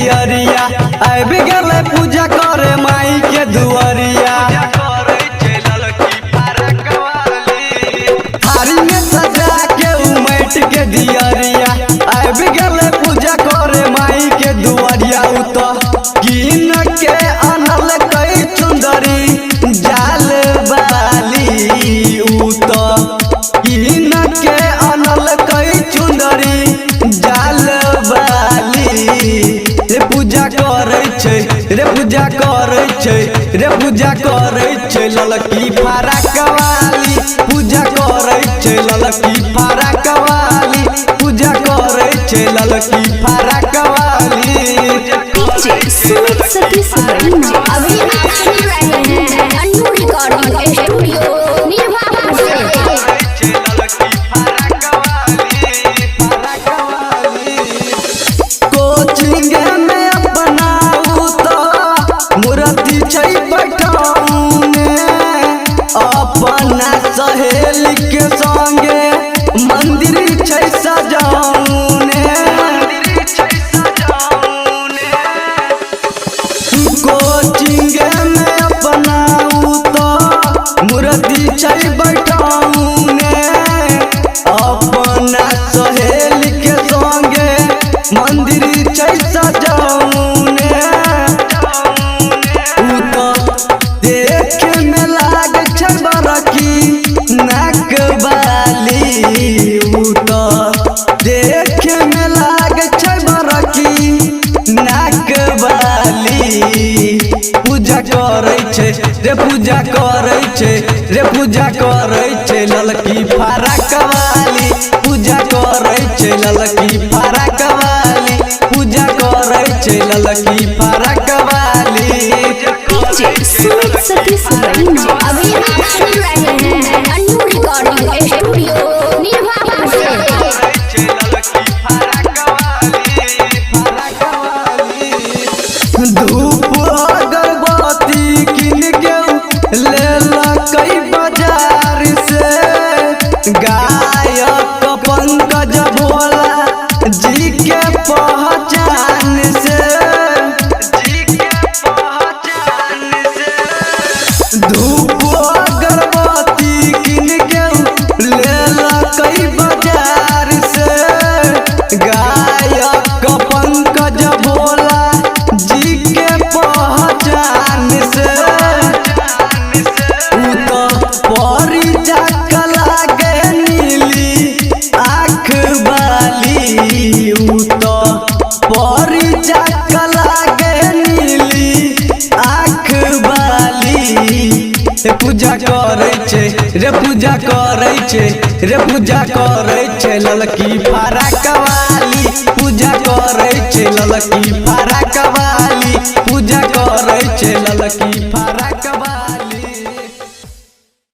दियरिया आबि गेलै पूजा करे माई के दुआरिया। थारी में सजा के उमैट के दियरिया आबि गेलै पूजा करे माई के दुआरिया। उ तो कीन के अनल कई चुंदरी जाल बाली। उ तो कीन के अनल कई चुंदरी जाल बाली। रे पूजा करे छै रे पूजा करे छै रे पूजा करे छै ललकी फराक वाली। पूजा करे छै ललकी फराक वाली। पूजा करे छै ललकी फराक वाली। डीजे सुमित सतीश रैना। अभी आप सुन रहे हैं अन्नू रिकॉर्डिंग स्टूडियो निर्वाह से। कोचिंग में अपनाऊ तो मूर्ति छै बैठाउने। अपना सहेली के संगे मंदिर छै सजाउने। कोचिंग में अपनाऊ तो मूर्ति छै बैठाउने। अपना सहेली के संगे मंदिर छै सजाउने। उ तो देखे में लागे छै बड़की नाक वाली। उ तो देखे में लागे छै बड़की नाक वाली। पूजा करे छै रे पूजा करे छै रे पूजा करे छै ललकी फराक वाली। पूजा करे छै ललकी फराक वाली। पूजा करे छै ललकी फराक वाली। डीजे सुमित सतीश रैना। अभी आप सुन रहे हैं अन्नू रिकॉर्डिंग स्टूडियो निर्वाह से। धूप अगरबत्ती किन के लेलकै बाजार से। गायक पंकज भोला जी के पहचान से। धूप अगरबत्ती किन के लेलकै बाजार से। गायक पंकज भोला जी के पहचान से। उ तो परी जाक लागे नीली आँख वाली। उ तो परी जाक लागे नीली आँख वाली। रे पूजा करे छै रे पूजा करे छै रे पूजा करे छै ललकी फराक वाली। पूजा करे छै ललकी फराक वाली। पूजा करे छै ललकी फराक